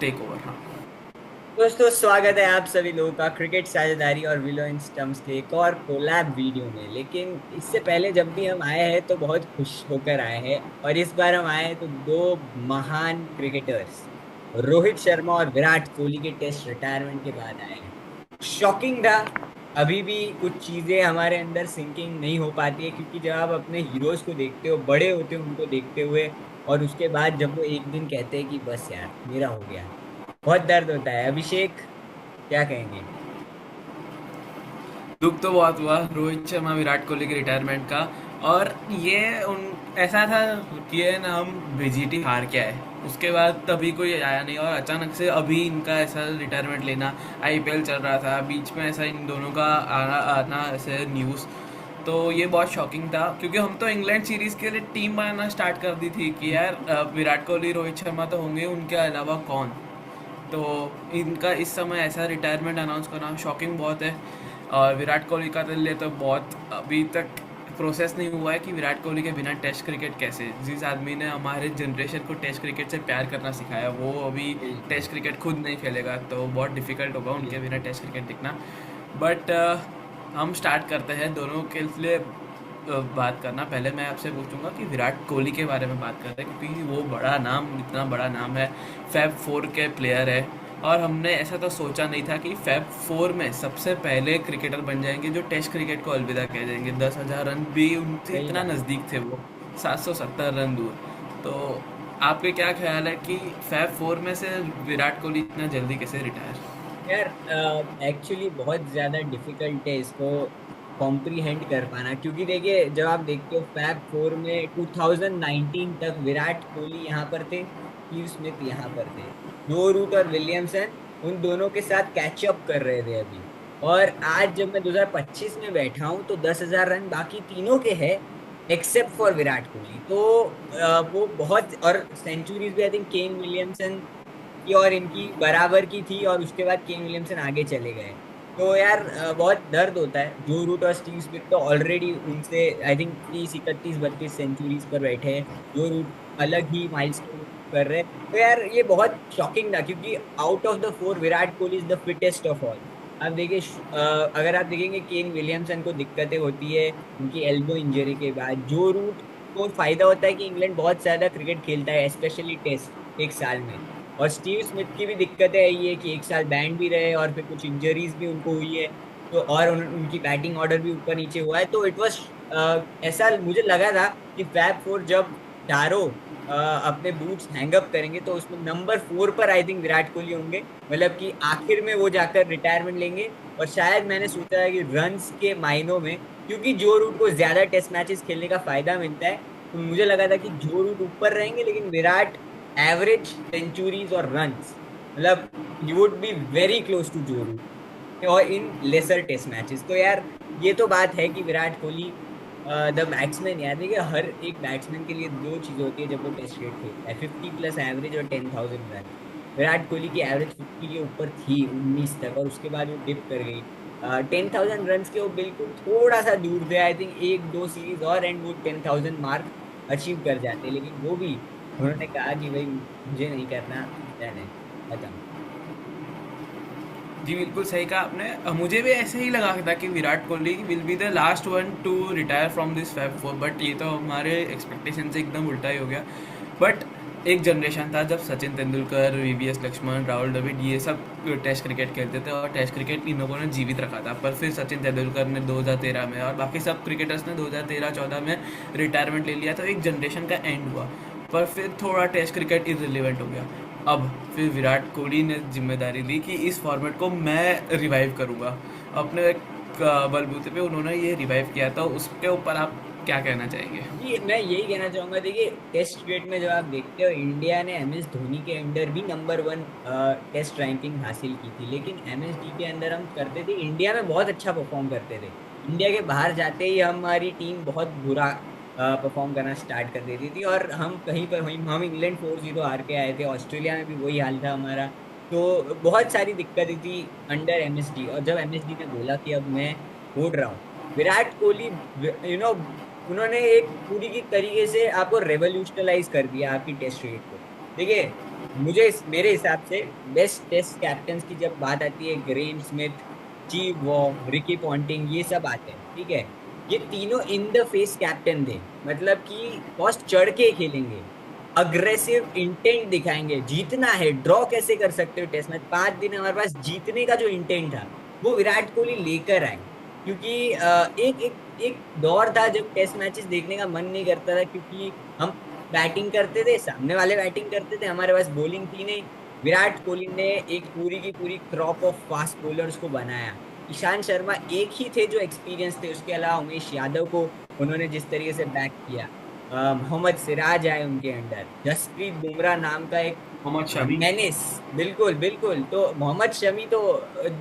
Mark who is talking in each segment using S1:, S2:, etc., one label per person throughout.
S1: Take over. हाँ।
S2: दोस्तों, स्वागत है आप सभी लोगों का क्रिकेट साझेदारी और विलो इन स्टंप्स के एक और कोलैब वीडियो में। लेकिन इससे पहले जब भी हम आए हैं तो बहुत खुश होकर आए हैं, और इस बार हम आए हैं तो दो महान क्रिकेटर्स रोहित शर्मा और विराट कोहली के टेस्ट रिटायरमेंट के बाद आए हैं। शॉकिंग था। अभी भी कुछ चीजें हमारे अंदर सिंकिंग नहीं हो पाती है, क्योंकि जब आप अपने हीरोज को देखते हो, बड़े होते हो उनको देखते हुए, और उसके बाद जब वो एक दिन कहते हैं कि बस यार मेरा हो गया, बहुत दर्द होता है। अभिषेक, क्या कहेंगे?
S1: दुख तो बहुत हुआ रोहित शर्मा विराट कोहली के रिटायरमेंट का। और ये उन ऐसा था कि ये ना हम बीजीटी हार के आए, उसके बाद तभी कोई आया नहीं, और अचानक से अभी इनका ऐसा रिटायरमेंट लेना। आईपीएल चल रहा था बीच में, ऐसा इन दोनों का आना आना ऐसे न्यूज़। तो ये बहुत शॉकिंग था, क्योंकि हम तो इंग्लैंड सीरीज़ के लिए टीम बनाना स्टार्ट कर दी थी कि यार विराट कोहली रोहित शर्मा तो होंगे, उनके अलावा कौन। तो इनका इस समय ऐसा रिटायरमेंट अनाउंस करना शॉकिंग बहुत है। और विराट कोहली का तो लिए तो बहुत अभी तक प्रोसेस नहीं हुआ है कि विराट कोहली के बिना टेस्ट क्रिकेट कैसे। जिस आदमी ने हमारे जनरेशन को टेस्ट क्रिकेट से प्यार करना सिखाया, वो अभी
S2: बिल्कुल।
S1: टेस्ट क्रिकेट खुद नहीं खेलेगा, तो बहुत डिफिकल्ट होगा उनके
S2: बिल्कुल।
S1: बिना टेस्ट क्रिकेट दिखना। बट हम स्टार्ट करते हैं दोनों के लिए बात करना। पहले मैं आपसे पूछूंगा कि विराट कोहली के बारे में बात करते हैं, क्योंकि वो बड़ा नाम, इतना बड़ा नाम है, फैब फोर के प्लेयर है। और हमने ऐसा तो सोचा नहीं था कि फैब फोर में सबसे पहले क्रिकेटर बन जाएंगे जो टेस्ट क्रिकेट को अलविदा कह देंगे। 10,000 रन भी उनसे
S2: सही
S1: इतना
S2: बात।
S1: नज़दीक थे वो, 770 रन दूर। तो आपके क्या ख्याल है कि फैब फोर में से विराट कोहली इतना जल्दी कैसे रिटायर?
S2: यार, एक्चुअली बहुत ज्यादा डिफिकल्ट है इसको कॉम्प्रीहेंड कर पाना, क्योंकि देखिए, जब आप देखते हो फैब फोर में 2019 तक विराट कोहली यहाँ पर थे, स्टीव स्मिथ यहाँ पर थे, जो रूट और विलियमसन उन दोनों के साथ कैचअप कर रहे थे अभी। और आज जब मैं 2025 में बैठा हूं तो 10,000 रन बाकी तीनों के हैं, एक्सेप्ट फॉर विराट कोहली। तो वो बहुत, और सेंचुरीज भी आई थिंक केन विलियमसन की और इनकी बराबर की थी, और उसके बाद केन विलियमसन आगे चले गए। तो यार, बहुत दर्द होता है। जो रूट और स्टीव स्मिथ तो ऑलरेडी उनसे आई थिंक 30, 31, 32 सेंचुरीज पर बैठे हैं। जो रूट अलग ही माइलस्टोन कर रहे हैं। तो यार, ये बहुत शॉकिंग था, क्योंकि out of the four Virat Kohli is the fittest of all. आप देखिए, अगर आप देखेंगे केन विलियमसन को दिक्कतें होती है उनकी एल्बो इंजरी के बाद। जो रूट को फायदा होता है कि इंग्लैंड बहुत ज्यादा क्रिकेट खेलता है, स्पेशली टेस्ट, एक साल में। और स्टीव स्मिथ की भी दिक्कतें यही है कि एक साल बैंड भी रहे, और फिर कुछ इंजरीज भी उनको हुई है। तो और उनकी बैटिंग ऑर्डर भी ऊपर नीचे हुआ है। तो इट वाज, ऐसा मुझे लगा था कि फैब फोर जब चारों अपने बूट्स हैंग अप करेंगे तो उसमें नंबर 4 पर आई थिंक विराट कोहली होंगे। मतलब कि आखिर में वो जाकर रिटायरमेंट लेंगे। और शायद मैंने सोचा है कि रन्स के मायनों में, क्योंकि जो रूट को ज्यादा टेस्ट मैचेस खेलने का फायदा मिलता है, तो मुझे लगा था कि जो रूट ऊपर रहेंगे, लेकिन विराट एवरेज सेंचुरीज और रन्स, मतलब ही would be very close to Joe Root, और इन लेसर टेस्ट मैचेस। तो यार, ये तो बात है कि विराट कोहली द बैट्समैन, यार देखिए, हर एक बैट्समैन के लिए दो चीजें होती है जब वो टेस्ट क्रिकेट खेलता है: 50+ एवरेज और 10,000 रन। विराट कोहली की एवरेज 50 के ऊपर थी 19 तक, और उसके बाद वो डिप कर गई। 10,000 रन के वो बिल्कुल थोड़ा सा दूर थे, आई थिंक एक दो सीरीज और एंड वो 10,000 मार्क अचीव कर जाते, लेकिन वो भी उन्होंने कहा कि भाई मुझे नहीं करना, डन है, खत्म।
S1: जी बिल्कुल सही कहा आपने। मुझे भी ऐसे ही लगा था कि Virat Kohli will be the last one to retire from this fab four, but ये तो हमारे एक्सपेक्टेशन से एकदम उल्टा ही हो गया। बट एक जनरेशन था जब सचिन तेंदुलकर, वीवीएस लक्ष्मण, राहुल द्रविड़, ये सब टेस्ट क्रिकेट खेलते थे, और टेस्ट क्रिकेट इन लोगों ने जीवित रखा था। पर फिर सचिन तेंदुलकर ने 2013 में, और बाकी सब क्रिकेटर्स ने 2013-14 में रिटायरमेंट ले लिया, तो एक जनरेशन का एंड हुआ। पर फिर थोड़ा टेस्ट क्रिकेट इररिलेवेंट हो गया। अब फिर विराट कोहली ने जिम्मेदारी ली कि इस फॉर्मेट को मैं रिवाइव करूँगा। अपने बलबूते पे उन्होंने ये रिवाइव किया, तो उसके ऊपर आप क्या कहना चाहेंगे?
S2: जी, मैं यही कहना चाहूंगा। देखिए, टेस्ट क्रिकेट में जब आप देखते हो, इंडिया ने एम एस धोनी के अंडर भी नंबर 1 टेस्ट रैंकिंग हासिल की थी, लेकिन एम एस डी के अंदर हम करते थे, इंडिया में बहुत अच्छा परफॉर्म करते थे। इंडिया के बाहर जाते ही हमारी टीम बहुत बुरा परफॉर्म करना स्टार्ट कर देती थी, और हम कहीं पर हम इंग्लैंड 4-0 हार के आए थे। ऑस्ट्रेलिया में भी वही हाल था हमारा। तो बहुत सारी दिक्कतें थी अंडर एम एस डी, और जब एम एस डी ने बोला कि अब मैं छोड़ रहा हूँ, विराट कोहली, उन्होंने एक पूरी की तरीके से आपको रेवोल्यूशनलाइज कर दिया आपकी टेस्ट क्रिकेट को। देखिए, मेरे हिसाब से बेस्ट टेस्ट कैप्टन्स की जब बात आती है, Graeme Smith, Steve Waugh, Ricky Ponting, ये सब आते हैं, ठीक है। ये तीनों इन द फेस कैप्टन थे, मतलब कि बहुत चढ़ के खेलेंगे, अग्रेसिव इंटेंट दिखाएंगे, जीतना है, ड्रॉ कैसे कर सकते हो टेस्ट मैच, 5 दिन हमारे पास जीतने का जो इंटेंट था वो विराट कोहली लेकर आए। क्योंकि एक एक एक दौर था जब टेस्ट मैचेस देखने का मन नहीं करता था, क्योंकि हम बैटिंग करते थे, सामने वाले बैटिंग करते थे, हमारे पास बॉलिंग थी नहीं। विराट कोहली ने एक पूरी की पूरी क्रॉप ऑफ फास्ट बॉलर्स को बनाया। ईशांत शर्मा एक ही थे जो एक्सपीरियंस थे, उसके अलावा उमेश यादव को उन्होंने जिस तरीके से बैक किया, मोहम्मद सिराज आए उनके अंडर, जसप्रीत बुमराह नाम का एक
S1: मोहम्मद शमी।
S2: मेनिस। बिल्कुल बिल्कुल, तो मोहम्मद शमी तो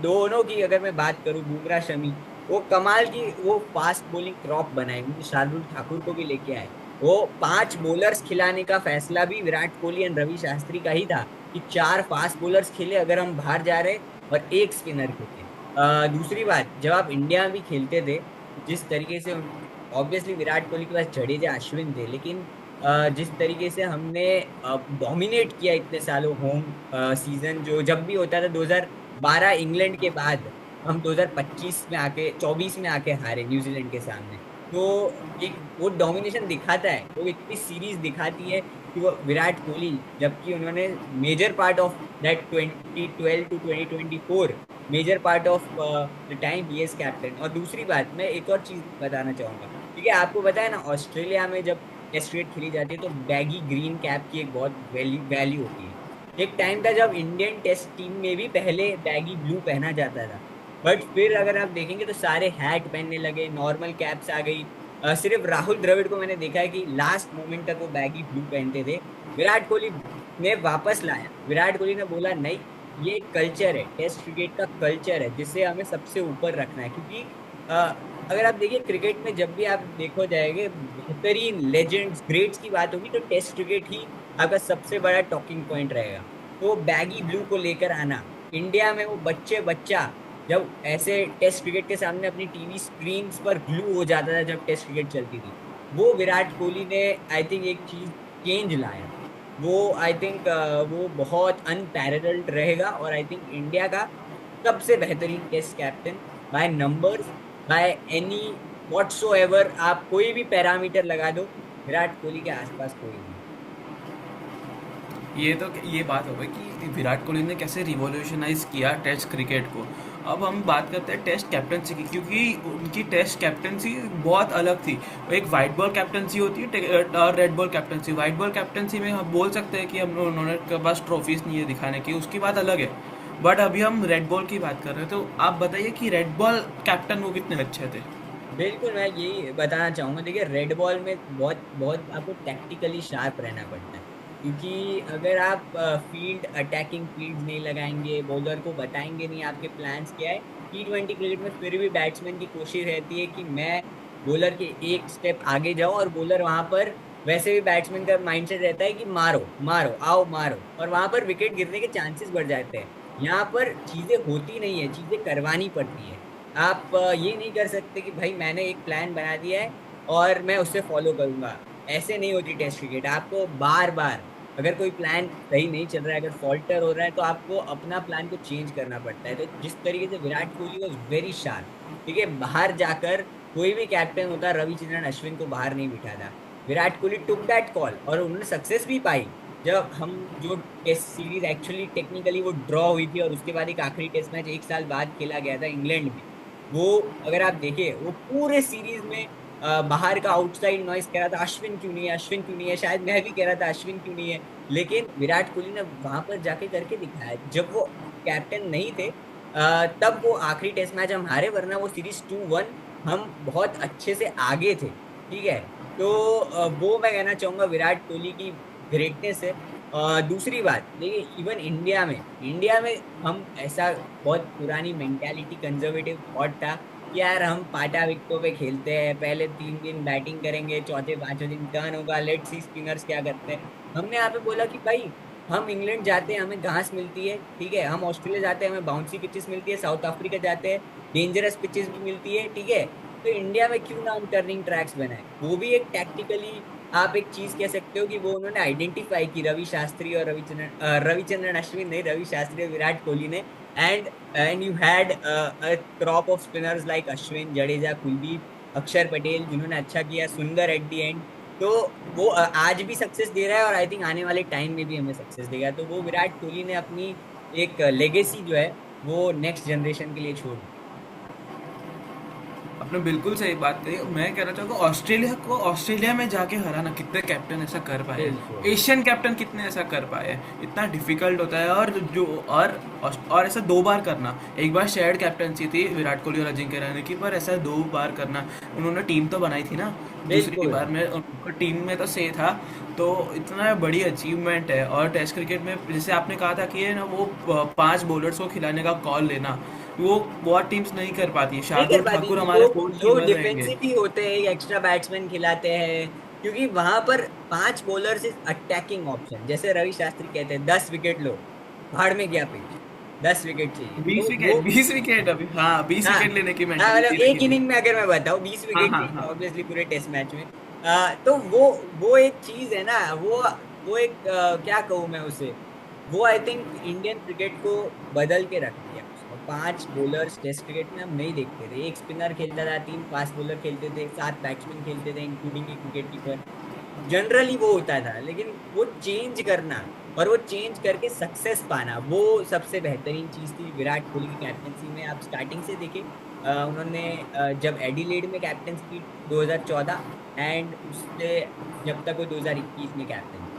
S2: दोनों की अगर मैं बात करूं, बुमराह शमी, वो कमाल की वो फास्ट बॉलिंग क्रॉप बनाए, उनके शार्दुल ठाकुर को भी लेके आए। वो 5 बॉलर्स खिलाने का फैसला भी विराट कोहली एंड रवि शास्त्री का ही था, कि 4 फास्ट बॉलर्स खेले अगर हम बाहर जा रहे, और एक स्पिनर खेले। दूसरी बात, जब आप इंडिया में भी खेलते थे, जिस तरीके से, ऑब्वियसली विराट कोहली के पास जडेजा अश्विन थे, लेकिन जिस तरीके से हमने डोमिनेट किया इतने सालों होम सीजन, जो जब भी होता था 2012 इंग्लैंड के बाद, हम 2025 में आके 24 में आके हारे न्यूजीलैंड के सामने। तो एक वो डोमिनेशन दिखाता है, वो इतनी सीरीज दिखाती है कि वो विराट कोहली, जबकि उन्होंने major part of that 2012 to 2024, major part of the time he is captain. और दूसरी बात, मैं एक और चीज बताना चाहूंगा, ठीक है, आपको पता है ना, ऑस्ट्रेलिया में जब टेस्ट क्रिकेट खेली जाती है तो बैगी ग्रीन कैप की एक बहुत वैल्यू होती है। एक टाइम था जब इंडियन टेस्ट टीम में भी पहले बैगी ब्लू पहना जाता था, बट फिर अगर आप देखेंगे तो सारे हैट पहनने लगे, नॉर्मल कैप्स आ गई। सिर्फ राहुल द्रविड़ को मैंने देखा है कि लास्ट मोमेंट तक वो बैगी ब्लू पहनते थे। विराट कोहली ने वापस लाया, विराट कोहली ने बोला नहीं, ये कल्चर है, टेस्ट क्रिकेट का कल्चर है, जिसे हमें सबसे ऊपर रखना है। क्योंकि अ, अगर आप देखिए क्रिकेट में, जब भी आप देखो जाएंगे बेहतरीन लेजेंड्स ग्रेट्स की बात होगी, तो टेस्ट क्रिकेट ही आपका सबसे बड़ा टॉकिंग पॉइंट रहेगा। तो बैगी ब्लू को लेकर आना, इंडिया में वो बच्चे बच्चा जब ऐसे टेस्ट क्रिकेट के सामने अपनी टीवी स्क्रीन पर ग्लू हो जाता था जब टेस्ट क्रिकेट चलती थी, वो विराट कोहली ने आई थिंक एक चीज चेंज लाया। वो आई थिंक वो बहुत अनपैरेलल्ड रहेगा, और आई थिंक इंडिया का सबसे बेहतरीन test captain, by numbers, by any whatsoever, आप कोई भी पैरामीटर लगा दो, विराट कोहली के आसपास कोई नहीं।
S1: ये बात हो गई कि विराट कोहली ने कैसे रिवॉल्यूशनाइज किया टेस्ट क्रिकेट को। अब हम बात करते हैं टेस्ट कैप्टनसी की, क्योंकि उनकी टेस्ट कैप्टनसी बहुत अलग थी। एक वाइट बॉल कैप्टनसी होती है और red ball captaincy. White ball captaincy में हम बोल सकते हैं कि हम उन्होंने के पास ट्रॉफीज नहीं है दिखाने की, उसकी बात अलग है। बट अभी हम रेड बॉल की बात कर रहे हैं, तो आप बताइए कि रेड बॉल कैप्टन वो कितने अच्छे थे।
S2: बिल्कुल, मैं यही बताना चाहूंगा। देखिए, रेड बॉल में बहुत बहुत आपको टैक्टिकली शार्प रहना पड़ता है, क्योंकि अगर आप फील्ड अटैकिंग फील्ड नहीं लगाएंगे, बॉलर को बताएंगे नहीं आपके प्लान्स क्या है, T20 क्रिकेट में फिर भी बैट्समैन की कोशिश रहती है कि मैं बॉलर के एक स्टेप आगे जाऊं, और बॉलर वहां पर, वैसे भी बैट्समैन का माइंडसेट रहता है कि मारो मारो आओ मारो, और वहां पर विकेट गिरने के चांसेस बढ़ जाते हैं। यहाँ पर चीजें होती नहीं है, चीजें करवानी पड़ती है। आप ये नहीं कर सकते कि भाई मैंने एक प्लान बना दिया है और मैं उससे फॉलो करूंगा, ऐसे नहीं होती टेस्ट क्रिकेट। आपको बार बार, अगर कोई प्लान सही नहीं चल रहा है, अगर फॉल्टर हो रहा है, तो आपको अपना प्लान को चेंज करना पड़ता है। तो जिस तरीके से Virat Kohli was very sharp, ठीक है, बाहर जाकर कोई भी कैप्टन होता, रविचंद्रन अश्विन को बाहर नहीं बिठाता, Virat Kohli took that call, और उन्होंने सक्सेस भी पाई। जब हम जो टेस्ट सीरीज एक्चुअली टेक्निकली वो ड्रॉ हुई थी, और उसके बाद एक आखिरी टेस्ट मैच 1 साल बाद खेला गया था इंग्लैंड में, वो अगर आप देखें, वो पूरे सीरीज में बाहर का आउटसाइड नॉइस कह रहा था अश्विन क्यों नहीं है, अश्विन क्यों नहीं है, शायद मैं भी कह रहा था अश्विन क्यों नहीं है, लेकिन विराट कोहली ने वहां पर जाके करके दिखाया। जब वो कैप्टन नहीं थे, तब वो आखिरी टेस्ट मैच हम हारे, वरना वो सीरीज 2-1 हम बहुत अच्छे से आगे थे, ठीक है। तो वो मैं कहना चाहूंगा विराट कोहली की ग्रेटनेस है। दूसरी बात देखिए, इवन इंडिया में हम ऐसा, बहुत पुरानी मेंटालिटी, कंजर्वेटिव थॉट था कि यार हम पाटा विकेटों पे खेलते हैं, पहले 3 दिन बैटिंग करेंगे, चौथे पांचवें दिन टर्न होगा, लेट्स सी स्पिनर्स क्या करते हैं। हमने यहाँ पे बोला कि भाई, हम इंग्लैंड जाते हैं हमें घास मिलती है, ठीक है, हम ऑस्ट्रेलिया जाते हैं हमें बाउंसी पिचेस मिलती है, साउथ अफ्रीका जाते हैं डेंजरस पिचेस भी मिलती है, ठीक है। तो इंडिया में क्यों ना हम टर्निंग ट्रैक्स बनाए, वो भी एक टैक्टिकली आप एक चीज कह सकते हो कि वो उन्होंने आइडेंटिफाई की रवि शास्त्री और रविचंद्रन अश्विन नहीं, रवि शास्त्री और विराट कोहली ने। And you had crop off spinners like Ashwin, Jadeja, Kuldeep, अक्षर पटेल, जिन्होंने अच्छा किया, सुंदर एट द एंड। तो वो आज भी सक्सेस दे रहा है और आई थिंक आने वाले टाइम में भी हमें सक्सेस देगा। तो वो विराट कोहली ने अपनी एक लेगेसी जो है वो नेक्स्ट जनरेशन के लिए छोड़ दी।
S1: आपने बिल्कुल सही बात कही। मैं कहना चाहूँगा ऑस्ट्रेलिया को ऑस्ट्रेलिया में जाके हराना, कितने कैप्टन ऐसा कर पाए हैं,
S2: बिल्कुल।
S1: एशियन कैप्टन कितने ऐसा कर पाए हैं, इतना डिफिकल्ट होता है। और जो और ऐसा दो बार करना, एक बार शेयर्ड कैप्टनसी थी विराट कोहली और अजिंक्य रहाणे की, पर ऐसा दो बार करना, उन्होंने टीम तो बनाई थी ना दूसरी
S2: बिल्कुल।
S1: बार में, उनको टीम में तो सही था। तो इतना बड़ी अचीवमेंट है। और टेस्ट क्रिकेट में जैसे आपने कहा था कि ये ना वो 5 बॉलर्स को खिलाने का कॉल लेना, वो बहुत टीम्स नहीं कर पाती है।
S2: नहीं कर
S1: शार्दुल
S2: पाती
S1: ठाकुर
S2: थी
S1: हमारे
S2: वो।
S1: फोर
S2: जो
S1: कीपर रहेंगे।
S2: डिफेंसिव ही होते हैं, एक्स्ट्रा बैट्समैन खिलाते हैं, क्योंकि वहां पर 5 बॉलर्स इज अटैकिंग ऑप्शन। जैसे रवि शास्त्री कहते हैं 10 विकेट लो, भाड़ में गया पिच, 10 विकेट चाहिए।
S1: बीस
S2: तो
S1: विकेट
S2: वो
S1: 20 विकेट अभी, हाँ, बीस
S2: हाँ
S1: विकेट लेने की
S2: हाँ, मतलब
S1: मेंटेलिटी
S2: एक
S1: रही थी।
S2: इनिंग में अगर मैं बताऊं 20 विकेट
S1: हाँ
S2: चाहिए
S1: हाँ।
S2: ऑब्वियसली पूरे टेस्ट मैच में। तो वो एक चीज है ना, वो एक क्या कहूं मैं उसे, वो आई थिंक इंडियन क्रिकेट को बदल के रख दिया उसने। 5 बॉलर्स टेस्ट क्रिकेट में हम नहीं देखते थे, एक स्पिनर खेलता था, 3 फास्ट बॉलर खेलते थे, 7 बैट्समैन खेलते थे इंक्लूडिंग एक विकेट कीपर। जनरली वो होता था, लेकिन वो चेंज करना और वो चेंज करके सक्सेस पाना, वो सबसे बेहतरीन चीज थी विराट कोहली की कैप्टनसी में। आप स्टार्टिंग से देखें, उन्होंने जब एडिलेड में कैप्टनसी की 2014, एंड उससे जब तक वो 2021 में कैप्टन थे।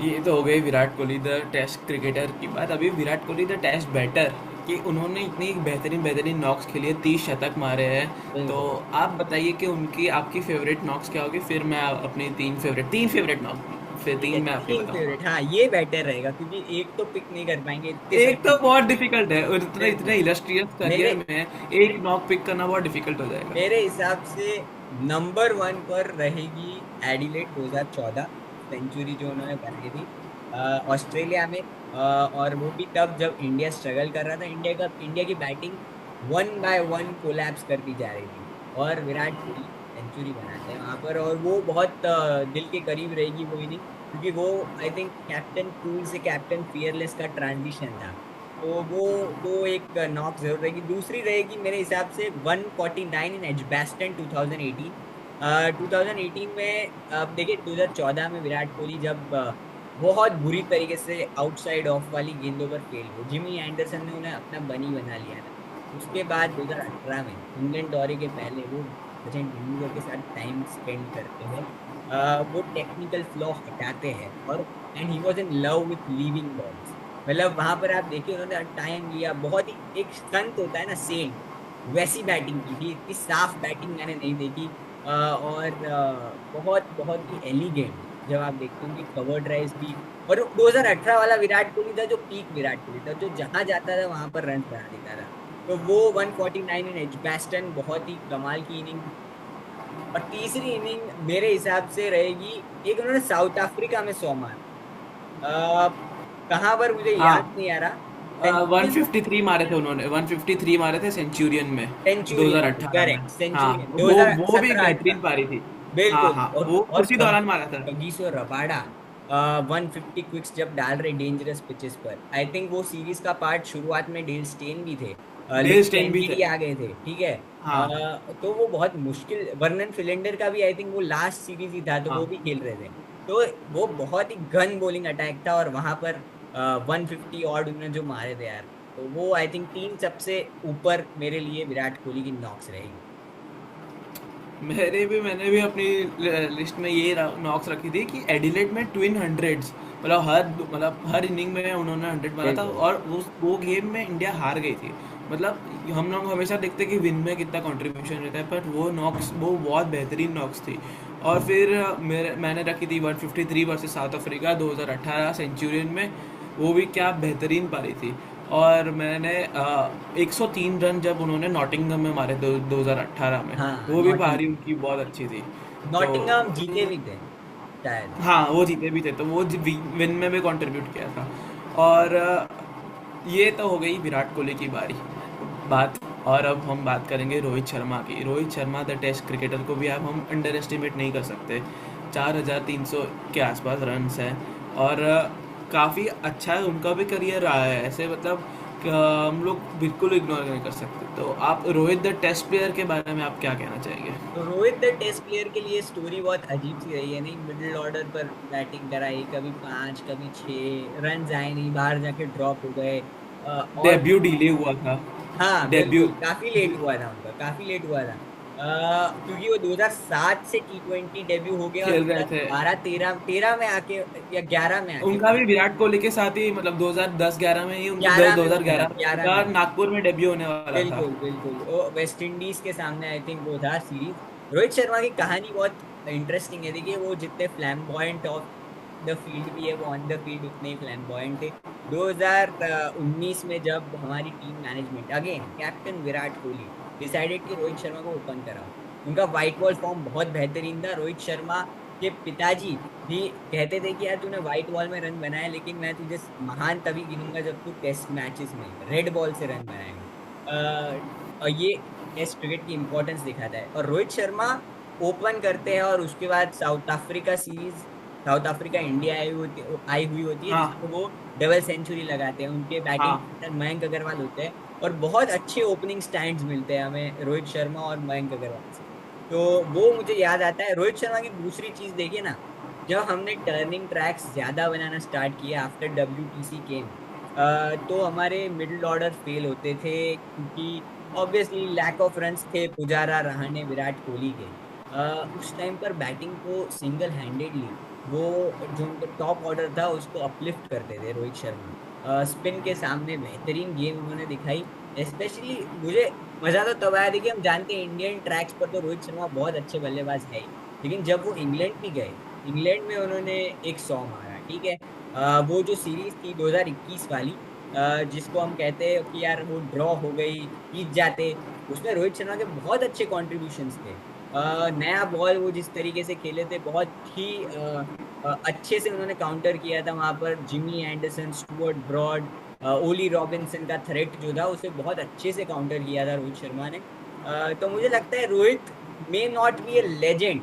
S1: ये तो हो गई Virat Kohli the test cricketer की बात। अभी Virat Kohli the test batter, कि उन्होंने इतनी बेहतरीन बेहतरीन नॉक्स खेली है, 30 शतक मारे हैं। तो
S2: बिल्कुल।
S1: आप बताइए कि उनकी आपकी फेवरेट नॉक्स क्या होगी, फिर मैं अपनी तीन फेवरेट नॉक, फिर
S2: ठीक है,
S1: तीन मैं आपके
S2: 3 फेवरेट,
S1: बताऊंगा।
S2: हाँ ये बेटर रहेगा, क्योंकि एक तो पिक नहीं कर पाएंगे इतने
S1: एक
S2: सारे।
S1: तो बहुत डिफिकल्ट है, और इतने इतने
S2: बिल्कुल।
S1: इलस्ट्रियस
S2: मेरे
S1: करियर में एक नॉक पिक करना बहुत डिफिकल्ट हो जाएगा।
S2: मेरे हिसाब से नंबर 1 पर रहेगी एडिलेड 2014, सेंचुरी जो उन्होंने बनाई थी ऑस्ट्रेलिया में। और वो भी तब जब इंडिया स्ट्रगल कर रहा था। इंडिया की बैटिंग 1 बाय 1 कोलैप्स करती जा रही थी, और विराट कोहली सेंचुरी बनाते हैं वहां पर। और वो बहुत दिल के करीब रहेगी वो इनिंग, क्योंकि वो आई थिंक कैप्टन कूल से कैप्टन फियरलेस का ट्रांजिशन था। तो वो एक नॉक जरूर रहेगी। दूसरी रहेगी मेरे हिसाब से 149 इन एजबैस्टन 2018। 2018 में अब देखिए, 2014 में विराट कोहली जब बहुत बुरी तरीके से आउटसाइड ऑफ वाली गेंदों पर फेल हुए, जिमी एंडरसन ने उन्हें अपना बनी बना लिया था। उसके बाद 2018 में इंग्लैंड दौरे के पहले वो सचिन तेंदुलकर के साथ टाइम स्पेंड करते हैं। वो टेक्निकल फ्लॉ हटाते हैं, और and he was in love with leaving balls. मतलब वहां पर आप देखिए, उन्होंने टाइम लिया, बहुत ही एक संत होता है ना, सेंट, वैसी बैटिंग की थी। इतनी साफ बैटिंग मैंने नहीं देखी। और बहुत बहुत ही एलिगेंट, जब आप देखते हो कि कवर ड्राइव्स भी। और 2018 वाला विराट कोहली था जो पीक विराट कोहली था, जो जहां जाता था वहां पर रन बना देता था। तो वो 149 इन एजबैस्टन बहुत ही कमाल की इनिंग थी। और तीसरी इनिंग मेरे हिसाब से रहेगी, एक उन्होंने साउथ अफ्रीका में 100 मारा, कहाँ पर मुझे
S1: हाँ,
S2: याद नहीं आ रहा।
S1: वन
S2: सेंचुरियन में,
S1: फिफ्टी थ्री मारे थे उन्होंने, 153 मारे थे सेंचुरियन में,
S2: सेंचुरियन में
S1: 2018 में।
S2: करेक्ट,
S1: हाँ,
S2: सेंचुरियन
S1: वो भी
S2: 2017-18।
S1: बेहतरीन पारी थी। हाँ
S2: बिल्कुल।
S1: हाँ, वो
S2: और
S1: उसी दौरान मारा था।
S2: कगिसो रबाडा 150 क्विक्स जब डाल रहे डेंजरस पिचेस पर। आई थिंक वो सीरीज का पार्ट शुरुआत में डेल स्टेन भी थे,
S1: डेल
S2: लेकिन
S1: स्टेन भी थे।
S2: एनजीडी आ गए थे, ठीक है।
S1: हाँ
S2: तो वो बहुत मुश्किल, वर्नन फिलेंडर का भी आई थिंक वो लास्ट सीरीज ही था, तो वो
S1: हाँ।
S2: भी खेल रहे थे। तो वो बहुत ही गन बॉलिंग अटैक था, और वहां पर 150 ऑड उन्होंने जो मारे थे यार। तो वो आई थिंक तीन सबसे ऊपर मेरे लिए विराट कोहली की नॉक्स रहेगी।
S1: मैंने भी अपनी लिस्ट में ये नॉक्स रखी थी कि एडिलेड में ट्विन हंड्रेड्स, मतलब हर इनिंग में उन्होंने 100 मारा था।
S2: बिल्कुल।
S1: और वो गेम में इंडिया हार गई थी। मतलब हम लोग हमेशा देखते कि विन में कितना कंट्रीब्यूशन रहता है, पर वो बहुत बेहतरीन नॉक्स थी। और फिर मैंने रखी थी 153 वर्सेस साउथ अफ्रीका 2018 सेंचुरियन में, वो भी क्या बेहतरीन पारी थी। और मैंने 103 रन जब उन्होंने नॉटिंघम में मारे 2018 में,
S2: हाँ,
S1: वो भी पारी
S2: नॉटिंघम।
S1: उनकी बहुत अच्छी थी। तो
S2: नॉटिंघम जीते भी थे शायद।
S1: हाँ, वो जीते भी थे, तो वो विन में भी कंट्रीब्यूट किया था। और ये तो हो गई विराट कोहली की बात। और अब हम बात करेंगे रोहित शर्मा की। Rohit Sharma the test cricketer को भी अब हम अंडर एस्टिमेट नहीं कर सकते। 4,300 के आसपास रन्स हैं, और काफ़ी अच्छा उनका भी करियर रहा है ऐसे, मतलब हम लोग बिल्कुल इग्नोर नहीं कर सकते। तो आप रोहित द टेस्ट प्लेयर के बारे में आप क्या कहना चाहेंगे?
S2: तो रोहित द टेस्ट प्लेयर के लिए स्टोरी बहुत अजीब सी रही है, नहीं, मिडिल ऑर्डर पर बैटिंग कराई, कभी 5 कभी 6 रन आए नहीं, बाहर जाके ड्रॉप हो गए। और
S1: डेब्यू डिले हुआ था।
S2: हाँ
S1: डेब्यू
S2: बिल्कुल, काफी लेट हुआ था उनका, काफी लेट हुआ था। क्योंकि वो 2007 से T20 डेब्यू हो गया, और
S1: खेल रहे थे
S2: 2012 13 में आके या 11 में आके,
S1: उनका भी विराट कोहली के साथ ही, मतलब 2010-11 में ही उनका
S2: 11 में हुआ था,
S1: 2011 में
S2: 11
S1: उनका
S2: में।
S1: नागपुर में डेब्यू होने वाला था।
S2: बिल्कुल बिल्कुल, वो वेस्ट इंडीज के सामने आई थिंक वो था सीरीज। रोहित शर्मा की कहानी बहुत इंटरेस्टिंग है। देखिए, वो जितने फ्लैम्बॉयंट ऑफ द फील्ड भी है, वो ऑन द फील्ड उतने ही फ्लैम्बॉयंट थे। 2019 में जब हमारी team management, again captain Virat Kohli, decided कि रोहित शर्मा को ओपन कराओ, उनका व्हाइट बॉल फॉर्म बहुत बेहतरीन था। रोहित शर्मा के पिताजी भी कहते थे कि यार तूने व्हाइट बॉल में रन बनाए, लेकिन मैं तुझे महान तभी गिनूंगा जब तू टेस्ट मैचेस में रेड बॉल से रन बनाएगा। और ये टेस्ट क्रिकेट की इंपॉर्टेंस दिखाता है। और रोहित शर्मा ओपन करते हैं, और उसके बाद south Africa series, south Africa India I हुई होती है, जिसमें
S1: हाँ,
S2: वो डबल सेंचुरी लगाते हैं। उनके बैटिंग
S1: हाँ।
S2: मयंक अग्रवाल होते हैं, और बहुत अच्छे ओपनिंग स्टैंड्स मिलते हैं हमें रोहित शर्मा और मयंक अग्रवाल से। तो वो मुझे याद आता है। रोहित शर्मा की दूसरी चीज देखिए ना, जब हमने टर्निंग ट्रैक्स ज्यादा बनाना स्टार्ट किया आफ्टर WTC गेम, तो हमारे मिडिल ऑर्डर फेल होते थे, क्योंकि ऑब्वियसली लैक ऑफ रन्स थे पुजारा, रहाणे, विराट कोहली के। उस टाइम पर बैटिंग को सिंगल हैंडेडली वो, जो उनका टॉप ऑर्डर था, उसको अपलिफ्ट करते थे रोहित शर्मा। स्पिन के सामने बेहतरीन गेम उन्होंने दिखाई। स्पेशली मुझे मजा तो तब आया, देखिए हम जानते हैं इंडियन ट्रैक्स पर तो रोहित शर्मा बहुत अच्छे बल्लेबाज है ही, लेकिन जब वो इंग्लैंड भी गए, इंग्लैंड में उन्होंने एक 100 मारा, ठीक है। वो जो सीरीज थी 2021 वाली, जिसको हम कहते हैं कि यार वो ड्रॉ हो गई, जीत जाते, उसमें रोहित शर्मा के बहुत अच्छे कॉन्ट्रीब्यूशंस थे। नया बॉल वो जिस तरीके से खेले थे, बहुत ही अच्छे से उन्होंने काउंटर किया था वहां पर। Jimmy Anderson, Stuart Broad, Ollie Robinson का थ्रेट जो था, उसे बहुत अच्छे से काउंटर किया था रोहित शर्मा ने। तो मुझे लगता है Rohit may not be A legend,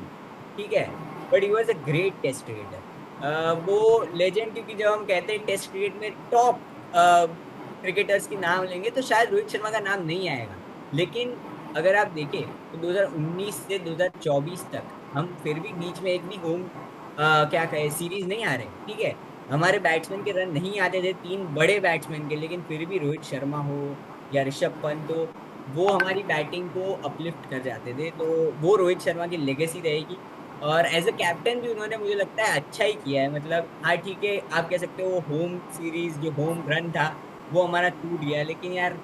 S2: ठीक है, but he was a great test cricketer. वो लेजेंड, क्योंकि जब हम कहते हैं टेस्ट क्रिकेट में टॉप क्रिकेटर्स के नाम लेंगे, तो शायद रोहित शर्मा का नाम नहीं आएगा। लेकिन अगर आप देखें तो 2019 से 2024 तक हम फिर भी बीच में एक भी होम क्या कहे सीरीज नहीं आ रहे, ठीक है। हमारे बैट्समैन के रन नहीं आते थे, 3 बड़े बैट्समैन के, लेकिन फिर भी रोहित शर्मा हो या ऋषभ पंत हो, वो हमारी बैटिंग को अपलिफ्ट कर जाते थे। तो वो रोहित शर्मा की लेगेसी रहेगी। और एज अ कैप्टन भी उन्होंने, मुझे लगता है, अच्छा ही किया है। मतलब हाँ ठीक है, आप कह सकते हो वो होम सीरीज जो होम रन था वो हमारा टूट गया, लेकिन यार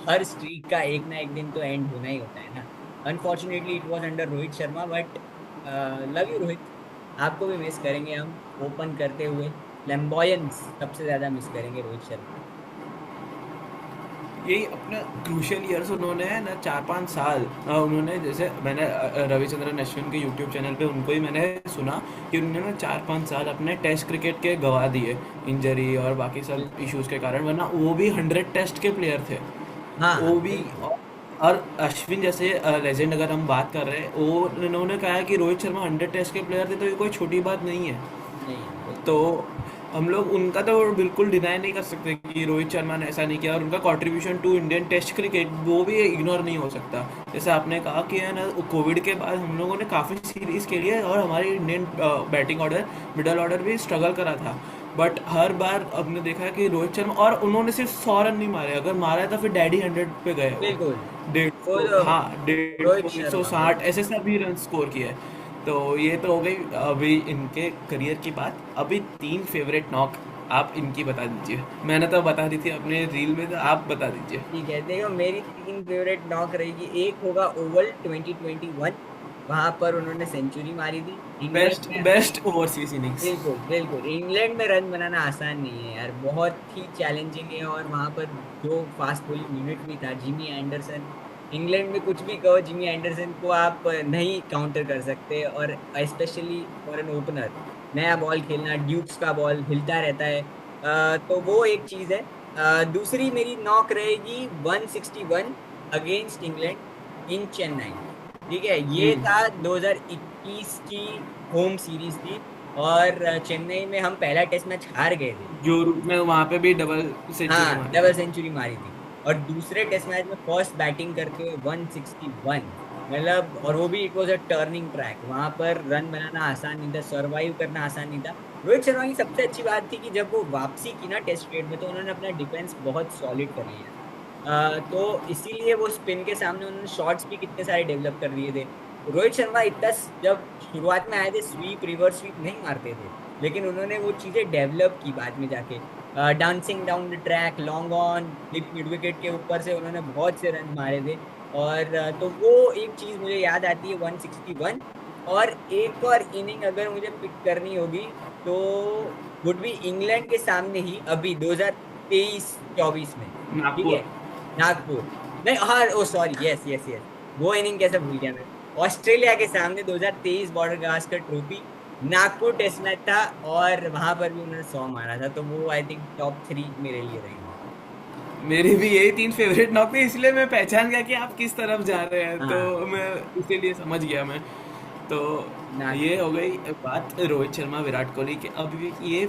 S2: हर स्ट्रीक का एक ना एक दिन तो एंड होना ही होता है ना। Unfortunately it was under Rohit Sharma, but love you Rohit, आपको भी मिस करेंगे हम ओपन करते हुए। फ्लैम्बॉयंस सबसे ज्यादा मिस करेंगे रोहित शर्मा।
S1: यही अपना क्रूशियल ईयर्स उन्होंने है ना, 4-5 साल उन्होंने, जैसे मैंने रविचंद्रन अश्विन के यूट्यूब चैनल पे उनको ही मैंने सुना कि उन्होंने 4-5 साल अपने टेस्ट क्रिकेट के गवा दिए, इंजरी और बाकी सब
S2: बिल्कुल।
S1: इश्यूज के कारण, वरना वो भी 100 टेस्ट के प्लेयर थे।
S2: हाँ हाँ
S1: वो भी।
S2: बिल्कुल।
S1: और अश्विन जैसे लेजेंड अगर हम बात कर रहे हैं, वो उन्होंने कहा है कि रोहित शर्मा 100 टेस्ट के प्लेयर थे, तो ये कोई छोटी बात नहीं है।
S2: नहीं है
S1: तो
S2: बिल्कुल।
S1: हम लोग उनका तो बिल्कुल डिनाई नहीं कर सकते कि रोहित शर्मा ने ऐसा नहीं किया, और उनका contribution to Indian test cricket वो भी इग्नोर नहीं हो सकता। जैसे आपने कहा कि है ना, कोविड के बाद हम लोगों ने काफ़ी सीरीज खेली है, और हमारी Indian batting order, middle order भी स्ट्रगल करा था। बट हर बार हमने देखा है कि रोहित शर्मा, और उन्होंने सिर्फ 100 रन नहीं मारे, अगर मारा है तो फिर डैडी 100 पे गए वो।
S2: बिल्कुल
S1: डेढ़
S2: वो
S1: सौ,
S2: जो
S1: हाँ, डेढ़
S2: रोहित
S1: सौ, एक सौ
S2: शर्मा,
S1: साठ ऐसे सभी रन स्कोर किए हैं। तो ये तो हो गई अभी इनके करियर की बात। अभी 3 फेवरेट नॉक आप इनकी बता दीजिए। मैंने तो बता दी थी अपने रील में, तो आप बता दीजिए।
S2: ठीक है। देखो, मेरी 3 फेवरेट नॉक रहेगी। एक होगा ओवल 2021, वहां पर उन्होंने सेंचुरी मारी थी इंग्लैंड
S1: बेस्ट
S2: में।
S1: Best overseas innings.
S2: बिल्कुल बिल्कुल, इंग्लैंड में रन बनाना आसान नहीं है यार, बहुत ही चैलेंजिंग है। और वहां पर जो फास्ट बॉलिंग यूनिट भी था, जिमी एंडरसन, इंग्लैंड में कुछ भी कहो, जिमी एंडरसन को आप नहीं काउंटर कर सकते। और स्पेशली फॉर एन ओपनर, नया बॉल खेलना, ड्यूक्स का बॉल हिलता रहता है। तो वो एक चीज है। दूसरी मेरी नॉक रहेगी 161, अगेंस्ट इंग्लैंड इन चेन्नई। ठीक है, ये
S1: हम्म।
S2: था 2021 की होम सीरीज थी। और चेन्नई में हम पहला टेस्ट मैच हार गए थे।
S1: जो रूप में वहां पे भी डबल सेंचुरी
S2: हाँ,
S1: मारी
S2: डबल
S1: थी।
S2: सेंचुरी मारी थी। और दूसरे टेस्ट मैच में फर्स्ट बैटिंग करते हुए 161, मतलब, और वो भी it was a turning track. वहां पर रन बनाना आसान नहीं था, सरवाइव करना आसान नहीं था। रोहित शर्मा की सबसे अच्छी बात थी कि जब वो वापसी की ना टेस्ट क्रिकेट में, तो उन्होंने अपना डिफेंस बहुत सॉलिड कर लिया। तो इसीलिए वो स्पिन के सामने उन्होंने शॉट्स भी कितने सारे डेवलप कर दिए थे। रोहित शर्मा इतना जब शुरुआत में आए थे, स्वीप रिवर्स स्वीप नहीं मारते थे, लेकिन उन्होंने वो चीजें डेवलप की बाद में जाके। Dancing down the track, long on, mid wicket के ऊपर से उन्होंने बहुत से रन मारे थे। और तो वो एक चीज मुझे याद आती है, 161। और एक और इनिंग अगर मुझे पिक करनी होगी, तो वुड बी इंग्लैंड के सामने ही अभी 2023-24 में। ठीक
S1: नागपुर।
S2: है, नागपुर। नहीं, हाँ, oh sorry, yes yes yes, वो इनिंग कैसे भूल गया मैं। ऑस्ट्रेलिया के सामने 2023 Border Gavaskar trophy, Nagpur test match था, और वहां पर भी उन्होंने 100 मारा था। तो वो आई थिंक टॉप 3 मेरे लिए रहेंगे।
S1: मेरे भी यही तीन फेवरेट नॉक थे, इसलिए मैं पहचान गया कि आप किस तरफ जा रहे हैं, तो
S2: हाँ,
S1: मैं इसीलिए समझ गया मैं। तो ये
S2: नागपुर।
S1: हो गई बात रोहित शर्मा विराट कोहली के। अब ये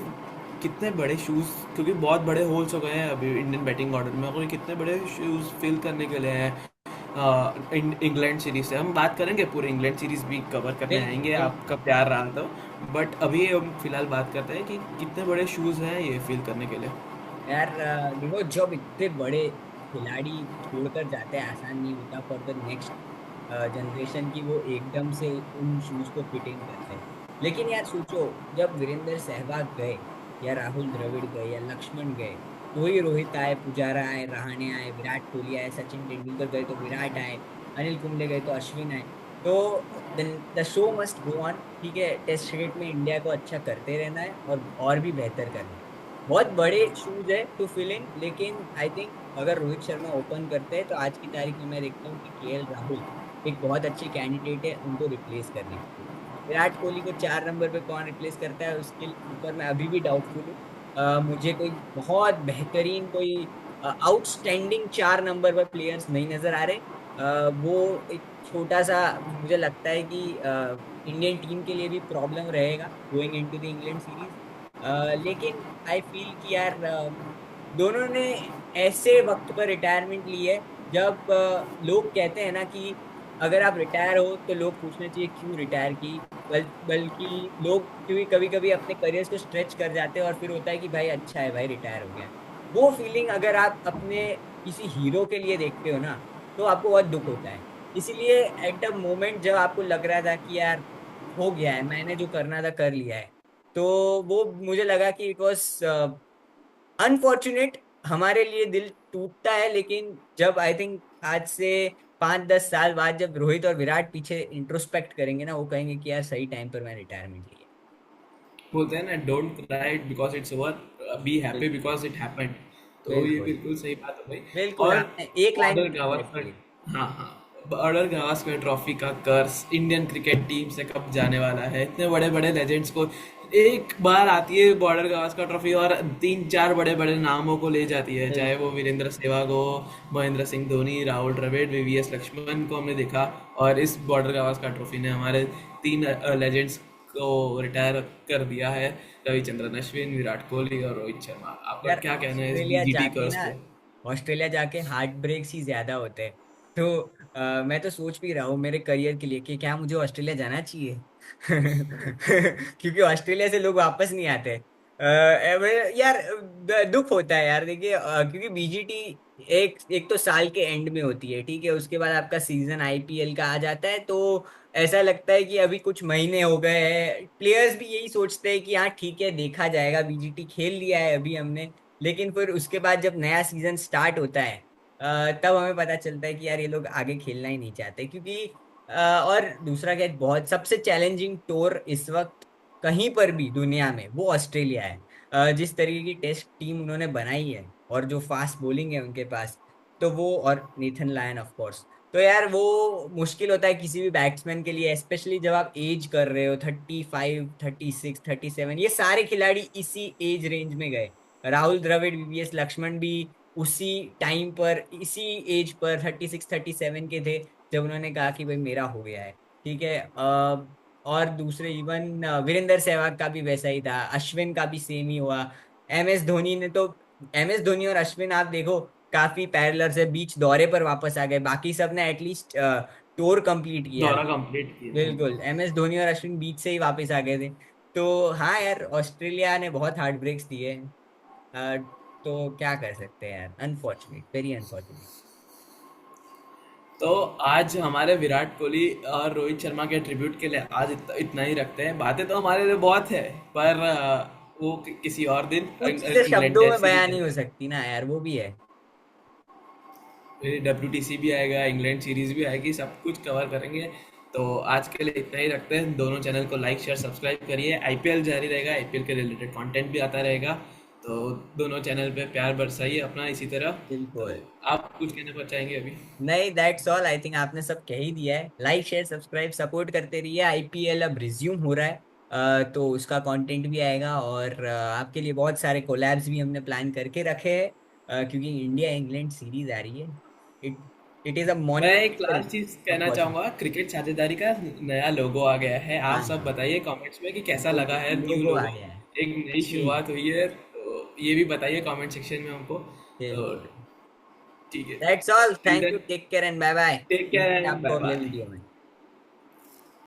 S1: कितने बड़े शूज, क्योंकि बहुत बड़े होल्स हो गए हैं अभी इंडियन बैटिंग ऑर्डर में, और ये कितने बड़े शूज फिल करने के लिए हैं। इंग्लैंड सीरीज से हम बात करेंगे, पूरे इंग्लैंड सीरीज भी कवर करने
S2: बिल्कुल
S1: आएंगे,
S2: बिल्कुल।
S1: आपका प्यार रहा तो। बट अभी हम फिलहाल बात करते हैं कि कितने बड़े शूज हैं ये फिल करने के लिए।
S2: यार, देखो, जब इतने बड़े खिलाड़ी छोड़कर जाते हैं, आसान नहीं होता फॉर द नेक्स्ट जनरेशन की वो एकदम से उन शूज को फिट इन करते हैं। लेकिन यार सोचो, जब वीरेंद्र सहवाग गए, या राहुल द्रविड़ गए, या लक्ष्मण गए, तो ही रोहित आए, पुजारा आए, रहाणे आए, विराट कोहली आए, सचिन तेंदुलकर गए तो विराट आए, अनिल कुंबले गए तो अश्विन आए। तो the show must go on. ठीक है, टेस्ट क्रिकेट में इंडिया को अच्छा करते रहना है, और भी बेहतर करना है। बहुत बड़े शूज है टू फिल इन, लेकिन आई थिंक अगर रोहित शर्मा ओपन करते हैं, तो आज की तारीख में मैं देखता हूँ कि केएल राहुल एक बहुत अच्छे कैंडिडेट है उनको रिप्लेस करने के लिए। विराट कोहली को 4 नंबर पे कौन रिप्लेस करता है, उसके ऊपर मैं अभी भी डाउटफुल हूँ। मुझे कोई बहुत बेहतरीन, कोई आउटस्टैंडिंग 4 नंबर पर प्लेयर्स नहीं नजर आ रहे। वो एक छोटा सा, मुझे लगता है कि इंडियन टीम के लिए भी प्रॉब्लम रहेगा going into the England series. लेकिन आई फील कि यार, दोनों ने ऐसे वक्त पर रिटायरमेंट ली है, जब लोग कहते हैं ना कि अगर आप रिटायर हो तो लोग पूछना चाहिए क्यों रिटायर की। बल्कि लोग, क्योंकि कभी कभी अपने करियर्स को स्ट्रेच कर जाते हैं, और फिर होता है कि भाई अच्छा है भाई, रिटायर हो गया। वो फीलिंग अगर आप अपने किसी हीरो के लिए देखते हो ना, तो आपको बहुत दुख होता है। इसीलिए एट द मोमेंट जब आपको लग रहा था कि यार हो गया है, मैंने जो करना था कर लिया है, तो वो मुझे लगा कि इट वॉज अनफॉर्चुनेट। हमारे लिए दिल टूटता है, लेकिन जब आई थिंक आज से 5-10 साल बाद जब रोहित और विराट पीछे इंट्रोस्पेक्ट करेंगे ना, वो कहेंगे कि यार सही टाइम पर मैं रिटायरमेंट लिया।
S1: बोलते हैं ना, don't cry because it's over, be happy
S2: बिल्कुल
S1: बिकॉज इट हैपेंड। तो ये
S2: बिल्कुल
S1: बिल्कुल सही बात हो गई।
S2: बिल्कुल,
S1: और
S2: आपने एक लाइन
S1: बॉर्डर
S2: में
S1: गावस्कर,
S2: एग्जैक्टली लिखा।
S1: हाँ हाँ, बॉर्डर गावस्कर ट्रॉफी का कर्स इंडियन क्रिकेट टीम से कब जाने वाला है? इतने बड़े बड़े लेजेंड्स को एक बार आती है बॉर्डर गावस्कर ट्रॉफी, और तीन चार बड़े बड़े नामों को ले जाती है, चाहे वो
S2: बिल्कुल
S1: वीरेंद्र सहवाग हो, महेंद्र सिंह धोनी, राहुल द्रविड़, वीवीएस लक्ष्मण को हमने देखा। और इस बॉर्डर गावस्कर ट्रॉफी ने हमारे तीन लेजेंड्स को रिटायर कर दिया है, रविचंद्रन अश्विन, विराट कोहली और रोहित शर्मा। आपका
S2: यार,
S1: क्या कहना है इस
S2: ऑस्ट्रेलिया
S1: बीजीटी
S2: जाके
S1: कर्स
S2: ना,
S1: पे?
S2: ऑस्ट्रेलिया जाके हार्ट ब्रेक्स ही ज्यादा होते हैं। तो मैं तो सोच भी रहा हूँ मेरे करियर के लिए कि क्या मुझे ऑस्ट्रेलिया जाना चाहिए। क्योंकि ऑस्ट्रेलिया से लोग वापस नहीं आते। यार, दुख होता है यार, देखिए, क्योंकि बीजीटी एक एक तो साल के एंड में होती है। ठीक है, उसके बाद आपका सीजन आईपीएल का आ जाता है, तो ऐसा लगता है कि अभी कुछ महीने हो गए हैं, प्लेयर्स भी यही सोचते हैं कि हाँ ठीक है, देखा जाएगा, बीजीटी खेल लिया है अभी हमने। लेकिन फिर उसके बाद जब नया सीजन स्टार्ट होता है, तब हमें पता चलता है कि यार ये लोग आगे खेलना ही नहीं चाहते, क्योंकि और दूसरा क्या, बहुत सबसे चैलेंजिंग टूर इस वक्त कहीं पर भी दुनिया में वो ऑस्ट्रेलिया है। जिस तरीके की टेस्ट टीम उन्होंने बनाई है, और जो फास्ट बॉलिंग है उनके पास, तो वो, और नेथन लायन ऑफ कोर्स। तो यार वो मुश्किल होता है किसी भी बैट्समैन के लिए, स्पेशली जब आप एज कर रहे हो 35, 36, 37। ये सारे खिलाड़ी इसी एज रेंज में गए। राहुल द्रविड़, वीवीएस लक्ष्मण भी उसी टाइम पर, इसी एज पर 36-37 के थे जब उन्होंने कहा कि भाई मेरा हो गया है। ठीक है। और दूसरे इवन वीरेंद्र सहवाग का भी वैसा ही था, अश्विन का भी सेम ही हुआ। एम एस धोनी ने तो, एम एस धोनी और अश्विन आप देखो काफी पैरेलल से बीच दौरे पर वापस आ गए, बाकी सब ने एटलीस्ट टूर कंप्लीट किया
S1: दौरा
S2: था।
S1: कंप्लीट किया।
S2: बिल्कुल, एम एस धोनी और अश्विन बीच से ही वापस आ गए थे। तो हाँ यार, ऑस्ट्रेलिया ने बहुत हार्ट ब्रेक्स दिए हैं। अ, तो क्या कर सकते हैं यार, अनफॉर्चुनेट, वेरी अनफॉर्चुनेट।
S1: तो आज हमारे विराट कोहली और रोहित शर्मा के ट्रिब्यूट के लिए आज इतना ही रखते हैं। बातें तो हमारे लिए बहुत है, पर वो किसी और दिन
S2: कुछ चीजें
S1: इंग्लैंड
S2: शब्दों में
S1: टेस्ट सीरीज
S2: बयान नहीं हो सकती ना यार, वो भी है।
S1: WTC भी आएगा, इंग्लैंड सीरीज भी आएगी, सब कुछ कवर करेंगे। तो आज के लिए इतना ही रखते हैं। दोनों चैनल को लाइक शेयर सब्सक्राइब करिए। IPL जारी रहेगा, IPL के रिलेटेड कंटेंट भी आता रहेगा। तो दोनों चैनल पे प्यार बरसाइए अपना इसी तरह। तो
S2: बिल्कुल।
S1: आप कुछ कहना पर चाहेंगे अभी?
S2: नहीं, दैट्स ऑल, आई थिंक आपने सब कह ही दिया है। लाइक शेयर सब्सक्राइब सपोर्ट करते रहिए। आईपीएल अब रिज्यूम हो रहा है, तो उसका कंटेंट भी आएगा, और आपके लिए बहुत सारे कोलैब्स भी हमने प्लान करके रखे हैं, क्योंकि इंडिया इंग्लैंड सीरीज आ रही है। इट इट इज अ
S1: मैं एक
S2: मॉन्यूमेंटल
S1: लास्ट चीज कहना
S2: अपॉर्चुनिटी।
S1: चाहूंगा, क्रिकेट साझेदारी का नया लोगो आ गया है। आप
S2: हाँ
S1: सब
S2: हाँ,
S1: बताइए कमेंट्स में कि कैसा लगा है न्यू
S2: लोगो आ
S1: लोगो।
S2: गया है।
S1: एक नई
S2: जी,
S1: शुरुआत हुई है, तो ये भी बताइए कमेंट सेक्शन में हमको। तो
S2: बिल्कुल।
S1: ठीक है।
S2: That's all,
S1: till
S2: thank you,
S1: then,
S2: take care and bye bye.
S1: Take care
S2: मिलते हैं
S1: एंड
S2: आपको
S1: बाय
S2: अगले
S1: बाय।
S2: वीडियो में।